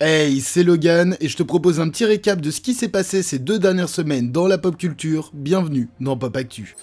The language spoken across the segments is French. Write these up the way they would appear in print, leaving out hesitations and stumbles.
Hey, c'est Logan et je te propose un petit récap de ce qui s'est passé ces 2 dernières semaines dans la pop culture. Bienvenue dans Pop Actu.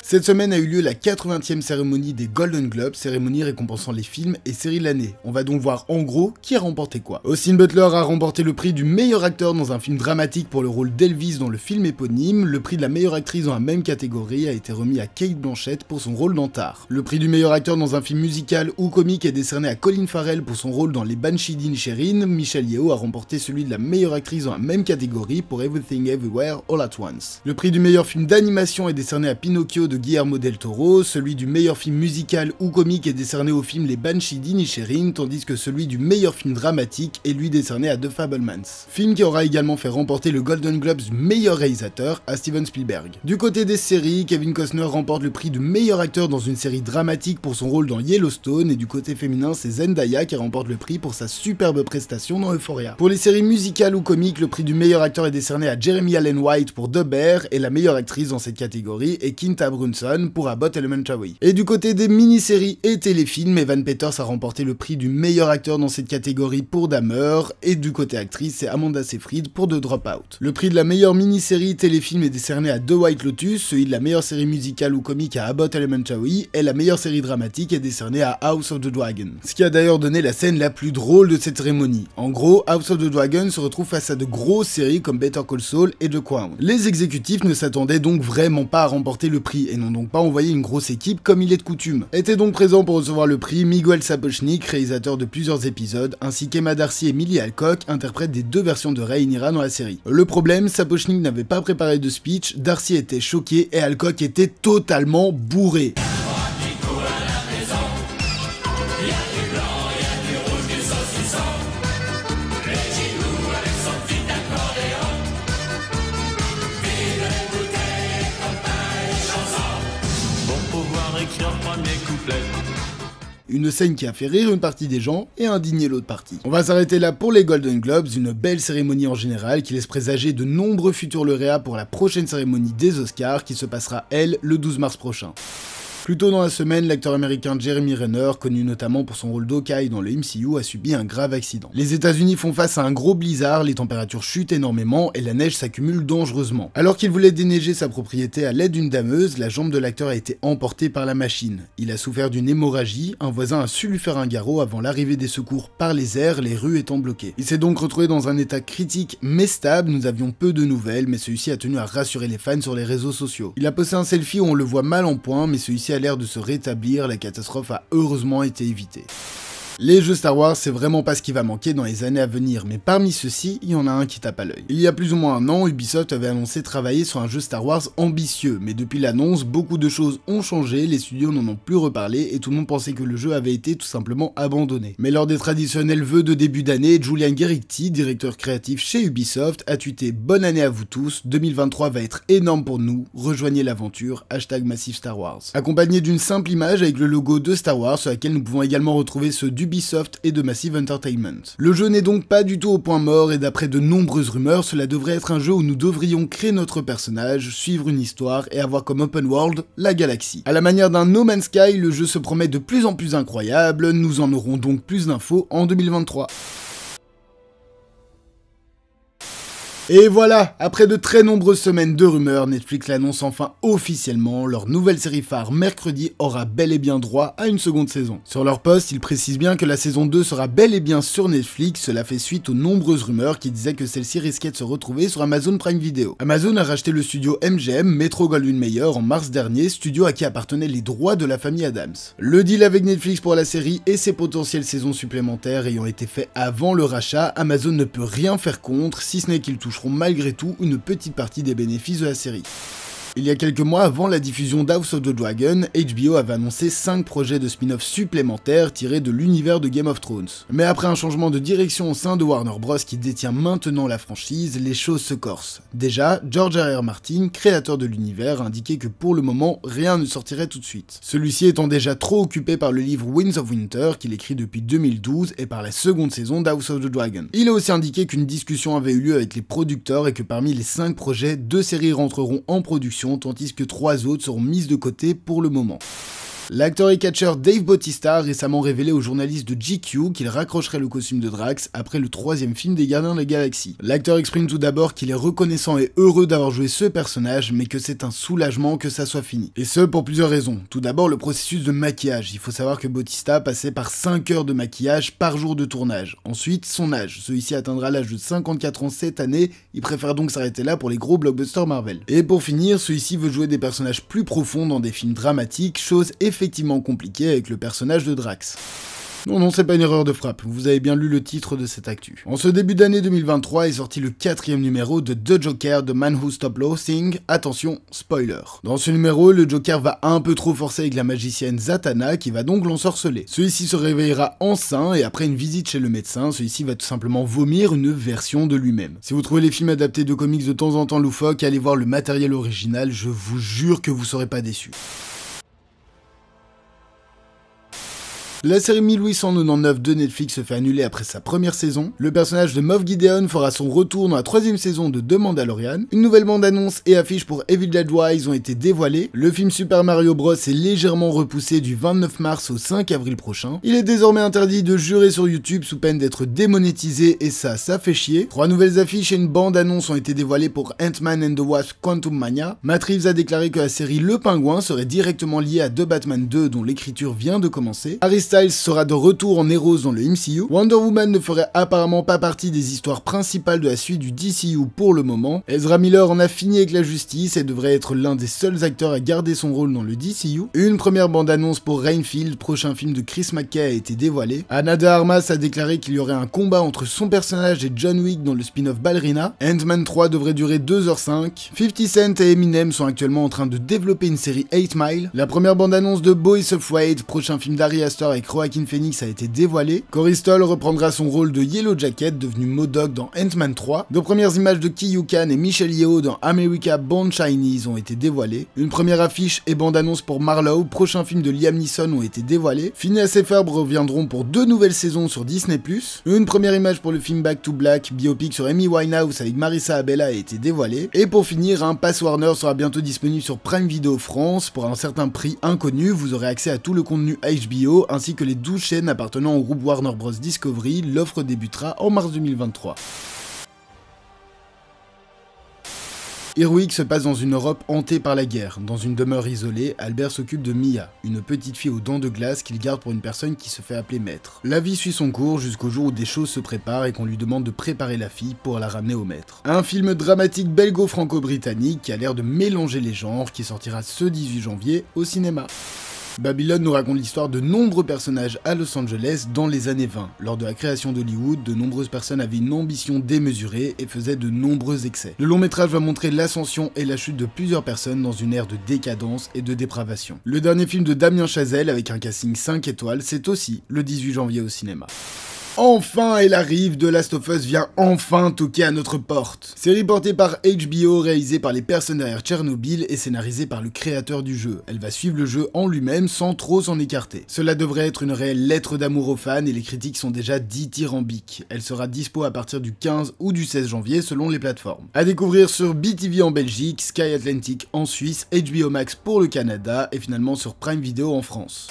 Cette semaine a eu lieu la 80e cérémonie des Golden Globes, cérémonie récompensant les films et séries de l'année. On va donc voir en gros qui a remporté quoi. Austin Butler a remporté le prix du meilleur acteur dans un film dramatique pour le rôle d'Elvis dans le film éponyme. Le prix de la meilleure actrice dans la même catégorie a été remis à Cate Blanchett pour son rôle d'Antar. Le prix du meilleur acteur dans un film musical ou comique est décerné à Colin Farrell pour son rôle dans Les Banshees d'Inisherin. Michelle Yeoh a remporté celui de la meilleure actrice dans la même catégorie pour Everything Everywhere All at Once. Le prix du meilleur film d'animation est décerné à Pinocchio de Guillermo del Toro, celui du meilleur film musical ou comique est décerné au film Les Banshees d'Inisherin, tandis que celui du meilleur film dramatique est lui décerné à The Fabelmans. Film qui aura également fait remporter le Golden Globes du meilleur réalisateur à Steven Spielberg. Du côté des séries, Kevin Costner remporte le prix du meilleur acteur dans une série dramatique pour son rôle dans Yellowstone, et du côté féminin, c'est Zendaya qui remporte le prix pour sa superbe prestation dans Euphoria. Pour les séries musicales ou comiques, le prix du meilleur acteur est décerné à Jeremy Allen White pour The Bear, et la meilleure actrice dans cette catégorie est Quinta Brunson pour Abbott Elementary. Et du côté des mini-séries et téléfilms, Evan Peters a remporté le prix du meilleur acteur dans cette catégorie pour Dahmer, et du côté actrice, c'est Amanda Seyfried pour The Dropout. Le prix de la meilleure mini-série téléfilm est décerné à The White Lotus, celui de la meilleure série musicale ou comique à Abbott Elementary, et la meilleure série dramatique est décernée à House of the Dragon. Ce qui a d'ailleurs donné la scène la plus drôle de cette cérémonie. En gros, House of the Dragon se retrouve face à de grosses séries comme Better Call Saul et The Crown. Les exécutifs ne s'attendaient donc vraiment pas à remporter le prix, et n'ont donc pas envoyé une grosse équipe comme il est de coutume. Était donc présent pour recevoir le prix Miguel Sapochnik, réalisateur de plusieurs épisodes, ainsi qu'Emma Darcy et Millie Alcock, interprètes des 2 versions de Rhaenyra dans la série. Le problème, Sapochnik n'avait pas préparé de speech, Darcy était choqué et Alcock était totalement bourré. Une scène qui a fait rire une partie des gens et indigner l'autre partie. On va s'arrêter là pour les Golden Globes, une belle cérémonie en général qui laisse présager de nombreux futurs lauréats pour la prochaine cérémonie des Oscars qui se passera, elle, le 12 mars prochain. Plus tôt dans la semaine, l'acteur américain Jeremy Renner, connu notamment pour son rôle d'Hawkeye dans le MCU, a subi un grave accident. Les États-Unis font face à un gros blizzard, les températures chutent énormément et la neige s'accumule dangereusement. Alors qu'il voulait déneiger sa propriété à l'aide d'une dameuse, la jambe de l'acteur a été emportée par la machine. Il a souffert d'une hémorragie, un voisin a su lui faire un garrot avant l'arrivée des secours par les airs, les rues étant bloquées. Il s'est donc retrouvé dans un état critique mais stable, nous avions peu de nouvelles, mais celui-ci a tenu à rassurer les fans sur les réseaux sociaux. Il a posté un selfie où on le voit mal en point, mais celui-ci a l'air de se rétablir, la catastrophe a heureusement été évitée. Les jeux Star Wars, c'est vraiment pas ce qui va manquer dans les années à venir, mais parmi ceux-ci, il y en a un qui tape à l'œil. Il y a plus ou moins un an, Ubisoft avait annoncé travailler sur un jeu Star Wars ambitieux, mais depuis l'annonce, beaucoup de choses ont changé, les studios n'en ont plus reparlé et tout le monde pensait que le jeu avait été tout simplement abandonné. Mais lors des traditionnels vœux de début d'année, Julian Guericti, directeur créatif chez Ubisoft, a tweeté « Bonne année à vous tous, 2023 va être énorme pour nous, rejoignez l'aventure, #Massive Star Wars ». Accompagné d'une simple image avec le logo de Star Wars, sur laquelle nous pouvons également retrouver ceux d'Ubisoft et de Massive Entertainment. Le jeu n'est donc pas du tout au point mort et d'après de nombreuses rumeurs, cela devrait être un jeu où nous devrions créer notre personnage, suivre une histoire et avoir comme open world la galaxie. À la manière d'un No Man's Sky, le jeu se promet de plus en plus incroyable, nous en aurons donc plus d'infos en 2023. Et voilà, après de très nombreuses semaines de rumeurs, Netflix l'annonce enfin officiellement, leur nouvelle série phare mercredi aura bel et bien droit à une seconde saison. Sur leur post, ils précisent bien que la saison 2 sera bel et bien sur Netflix, cela fait suite aux nombreuses rumeurs qui disaient que celle-ci risquait de se retrouver sur Amazon Prime Video. Amazon a racheté le studio MGM, Metro-Goldwyn-Mayer, en mars dernier, studio à qui appartenaient les droits de la famille Addams. Le deal avec Netflix pour la série et ses potentielles saisons supplémentaires ayant été faits avant le rachat, Amazon ne peut rien faire contre, si ce n'est qu'ils toucheront malgré tout une petite partie des bénéfices de la série. Il y a quelques mois avant la diffusion d'House of the Dragon, HBO avait annoncé 5 projets de spin-off supplémentaires tirés de l'univers de Game of Thrones. Mais après un changement de direction au sein de Warner Bros qui détient maintenant la franchise, les choses se corsent. Déjà, George R.R. Martin, créateur de l'univers, a indiqué que pour le moment, rien ne sortirait tout de suite. Celui-ci étant déjà trop occupé par le livre Winds of Winter qu'il écrit depuis 2012 et par la seconde saison d'House of the Dragon. Il a aussi indiqué qu'une discussion avait eu lieu avec les producteurs et que parmi les 5 projets, 2 séries rentreront en production production, tandis que 3 autres seront mises de côté pour le moment. L'acteur et catcheur Dave Bautista a récemment révélé aux journalistes de GQ qu'il raccrocherait le costume de Drax après le 3e film des Gardiens de la Galaxie. L'acteur exprime tout d'abord qu'il est reconnaissant et heureux d'avoir joué ce personnage, mais que c'est un soulagement que ça soit fini. Et ce pour plusieurs raisons. Tout d'abord le processus de maquillage. Il faut savoir que Bautista passait par 5 heures de maquillage par jour de tournage. Ensuite, son âge. Celui-ci atteindra l'âge de 54 ans cette année, il préfère donc s'arrêter là pour les gros blockbusters Marvel. Et pour finir, celui-ci veut jouer des personnages plus profonds dans des films dramatiques, chose effectivement compliqué avec le personnage de Drax. Non, c'est pas une erreur de frappe, vous avez bien lu le titre de cette actu. En ce début d'année 2023 est sorti le 4e numéro de The Joker, The Man Who Stopped Loathing. Attention, spoiler. Dans ce numéro, le Joker va un peu trop forcer avec la magicienne Zatanna qui va donc l'ensorceler. Celui-ci se réveillera enceint et après une visite chez le médecin, celui-ci va tout simplement vomir une version de lui-même. Si vous trouvez les films adaptés de comics de temps en temps loufoques, allez voir le matériel original, je vous jure que vous serez pas déçus. La série 1899 de Netflix se fait annuler après sa première saison. Le personnage de Moff Gideon fera son retour dans la 3e saison de The Mandalorian. Une nouvelle bande-annonce et affiche pour Evil Dead Rise ont été dévoilées. Le film Super Mario Bros est légèrement repoussé du 29 mars au 5 avril prochain. Il est désormais interdit de jurer sur YouTube sous peine d'être démonétisé et ça fait chier. 3 nouvelles affiches et une bande-annonce ont été dévoilées pour Ant-Man and the Wasp Quantumania. Matt Reeves a déclaré que la série Le Pingouin serait directement liée à The Batman 2 dont l'écriture vient de commencer. Harry Styles sera de retour en héros dans le MCU. Wonder Woman ne ferait apparemment pas partie des histoires principales de la suite du DCU pour le moment. Ezra Miller en a fini avec la justice et devrait être l'un des seuls acteurs à garder son rôle dans le DCU. Une première bande-annonce pour Rainfield, prochain film de Chris McKay, a été dévoilée. Ana de Armas a déclaré qu'il y aurait un combat entre son personnage et John Wick dans le spin-off Ballerina. Ant-Man 3 devrait durer 2h05. 50 Cent et Eminem sont actuellement en train de développer une série 8 Mile. La première bande-annonce de Boys Afraid, prochain film d'Ari Aster avec Joaquin Phoenix, a été dévoilée. Corey Stoll reprendra son rôle de Yellow Jacket, devenu MODOK dans Ant-Man 3. De premières images de Ki Khan et Michelle Yeoh dans America Born Chinese ont été dévoilées. Une première affiche et bande-annonce pour Marlowe, prochain film de Liam Neeson, ont été dévoilées. Phineas et Ferb reviendront pour 2 nouvelles saisons sur Disney+. Une première image pour le film Back to Black, biopic sur Amy Winehouse avec Marissa Abela, a été dévoilée. Et pour finir, un Pass Warner sera bientôt disponible sur Prime Video France. Pour un certain prix inconnu, vous aurez accès à tout le contenu HBO ainsi que les 12 chaînes appartenant au groupe Warner Bros Discovery. L'offre débutera en mars 2023. Heroic se passe dans une Europe hantée par la guerre. Dans une demeure isolée, Albert s'occupe de Mia, une petite fille aux dents de glace qu'il garde pour une personne qui se fait appeler maître. La vie suit son cours jusqu'au jour où des choses se préparent et qu'on lui demande de préparer la fille pour la ramener au maître. Un film dramatique belgo-franco-britannique qui a l'air de mélanger les genres, qui sortira ce 18 janvier au cinéma. Babylone nous raconte l'histoire de nombreux personnages à Los Angeles dans les années 20. Lors de la création d'Hollywood, de nombreuses personnes avaient une ambition démesurée et faisaient de nombreux excès. Le long métrage va montrer l'ascension et la chute de plusieurs personnes dans une ère de décadence et de dépravation. Le dernier film de Damien Chazelle avec un casting 5 étoiles, c'est aussi le 18 janvier au cinéma. Enfin, elle arrive, The Last of Us vient enfin toquer à notre porte. Série portée par HBO, réalisée par les personnes derrière Tchernobyl et scénarisée par le créateur du jeu. Elle va suivre le jeu en lui-même sans trop s'en écarter. Cela devrait être une réelle lettre d'amour aux fans et les critiques sont déjà dithyrambiques. Elle sera dispo à partir du 15 ou du 16 janvier selon les plateformes. À découvrir sur BTV en Belgique, Sky Atlantic en Suisse, HBO Max pour le Canada et finalement sur Prime Video en France.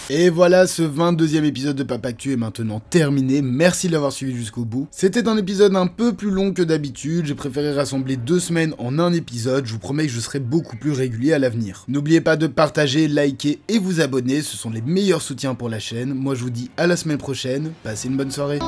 Et voilà, ce 22e épisode de Papactu est maintenant terminé, merci de l'avoir suivi jusqu'au bout. C'était un épisode un peu plus long que d'habitude, j'ai préféré rassembler 2 semaines en un épisode, je vous promets que je serai beaucoup plus régulier à l'avenir. N'oubliez pas de partager, liker et vous abonner, ce sont les meilleurs soutiens pour la chaîne. Moi je vous dis à la semaine prochaine, passez une bonne soirée.